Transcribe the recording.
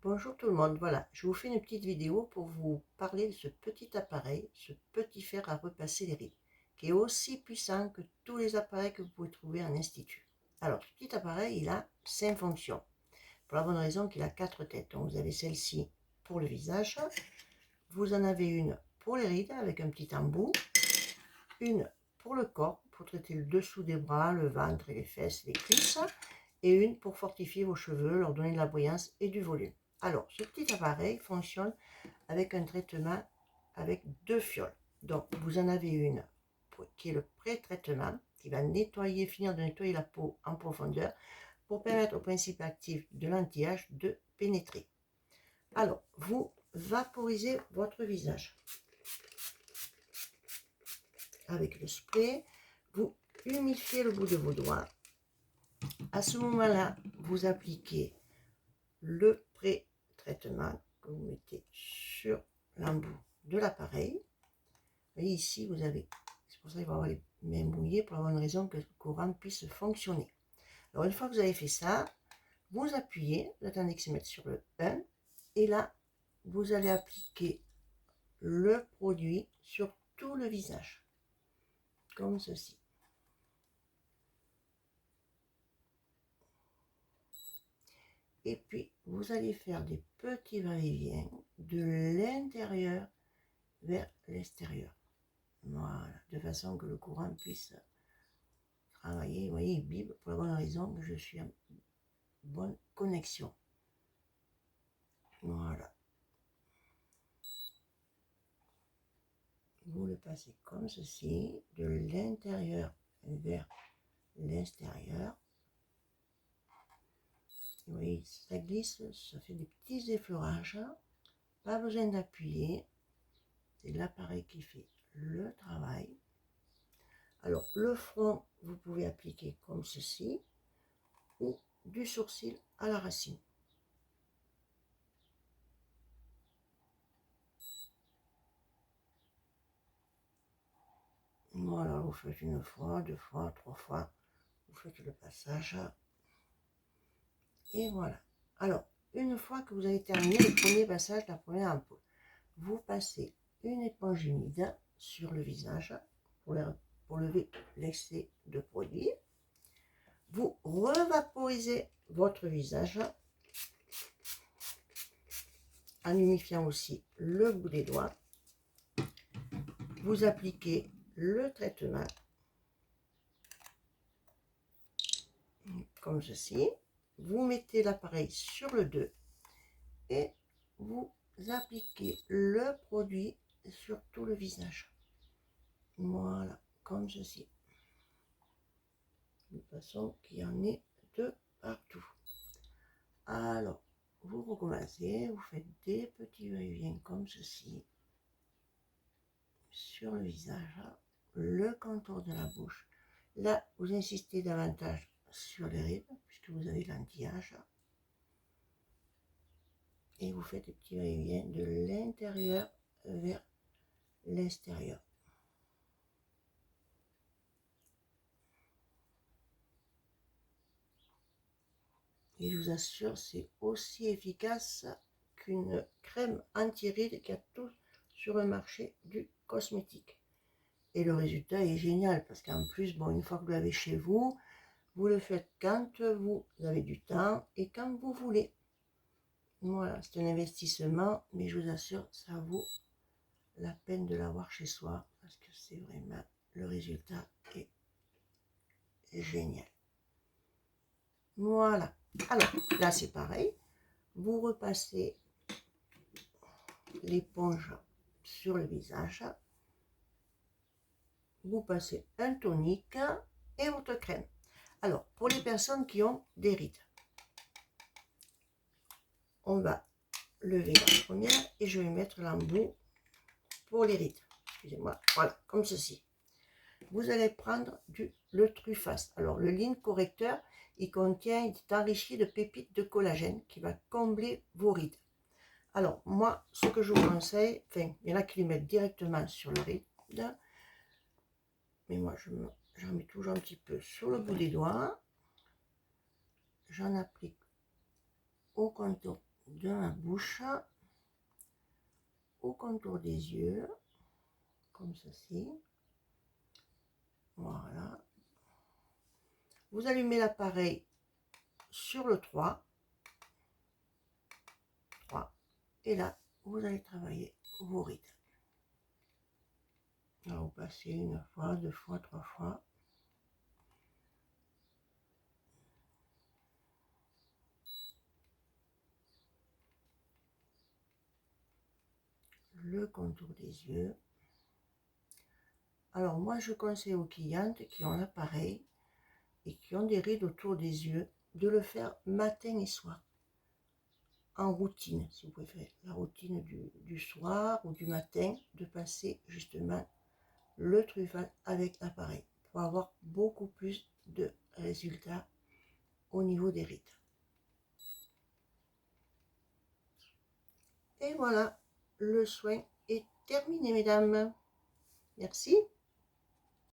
Bonjour tout le monde, voilà, je vous fais une petite vidéo pour vous parler de ce petit appareil, ce petit fer à repasser les rides, qui est aussi puissant que tous les appareils que vous pouvez trouver en institut. Alors, ce petit appareil, il a 5 fonctions, pour la bonne raison qu'il a 4 têtes. Donc, vous avez celle-ci pour le visage, vous en avez une pour les rides avec un petit embout, une pour le corps, pour traiter le dessous des bras, le ventre et les fesses, les cuisses, et une pour fortifier vos cheveux, leur donner de la brillance et du volume. Alors, ce petit appareil fonctionne avec un traitement avec 2 fioles. Donc, vous en avez une qui est le pré-traitement, qui va nettoyer, finir de nettoyer la peau en profondeur pour permettre au principe actif de l'anti-âge de pénétrer. Alors, vous vaporisez votre visage avec le spray, vous humidifiez le bout de vos doigts. À ce moment-là, vous appliquez le pré-traitement que vous mettez sur l'embout de l'appareil. Et ici, vous avez, c'est pour ça qu'il va avoir les mains mouillées, pour la bonne raison que le courant puisse fonctionner. Alors, une fois que vous avez fait ça, vous appuyez, vous attendez que se mette sur le 1, et là, vous allez appliquer le produit sur tout le visage, comme ceci. Et puis, vous allez faire des petits va-et-vient de l'intérieur vers l'extérieur. Voilà, de façon que le courant puisse travailler. Vous voyez, il vibre pour la bonne raison que je suis en bonne connexion. Voilà. Vous le passez comme ceci, de l'intérieur vers l'extérieur. Vous voyez, ça glisse, ça fait des petits effleurages. Pas besoin d'appuyer. C'est l'appareil qui fait le travail. Alors, le front, vous pouvez appliquer comme ceci, ou du sourcil à la racine. Voilà, vous faites une fois, 2 fois, 3 fois, vous faites le passage. Et voilà. Alors, une fois que vous avez terminé le premier passage, la première ampoule, vous passez une éponge humide sur le visage pour lever l'excès de produit. Vous revaporisez votre visage en humidifiant aussi le bout des doigts. Vous appliquez le traitement comme ceci. Vous mettez l'appareil sur le 2 et vous appliquez le produit sur tout le visage. Voilà, comme ceci. De façon qu'il y en ait de partout. Alors, vous recommencez, vous faites des petits va-et-vient comme ceci. Sur le visage, le contour de la bouche. Là, vous insistez davantage sur les rides, puisque vous avez l'anti-âge. Et vous faites des petits va-et-vient de l'intérieur vers l'extérieur. Et je vous assure, c'est aussi efficace qu'une crème anti-rides qu'il y a tout sur le marché du cosmétique. Et le résultat est génial, parce qu'en plus, bon, une fois que vous l'avez chez vous, vous le faites quand vous avez du temps et quand vous voulez. Voilà, c'est un investissement, mais je vous assure, ça vaut la peine de l'avoir chez soi, parce que c'est vraiment, le résultat est génial. Voilà. Alors, là, c'est pareil. Vous repassez l'éponge sur le visage. Vous passez un tonique et votre crème. Alors, pour les personnes qui ont des rides, on va lever la première et je vais mettre l'embout pour les rides. Excusez-moi, voilà, comme ceci. Vous allez prendre le Truffast. Alors, le ligne correcteur, il est enrichi de pépites de collagène qui va combler vos rides. Alors, moi, ce que je vous conseille, enfin, il y en a qui le mettent directement sur le ride, mais moi, j'en mets toujours un petit peu sur le bout des doigts. J'en applique au contour de ma bouche au contour des yeux, comme ceci. Voilà. Vous allumez l'appareil sur le 3. Et là, vous allez travailler vos rides. Là, vous passez une fois, deux fois, trois fois. Le contour des yeux. Alors moi je conseille aux clientes qui ont l'appareil et qui ont des rides autour des yeux de le faire matin et soir. En routine, si vous préférez, la routine du soir ou du matin, de passer justement le truffage avec l'appareil pour avoir beaucoup plus de résultats au niveau des rides. Et voilà, le soin est terminé, mesdames. Merci.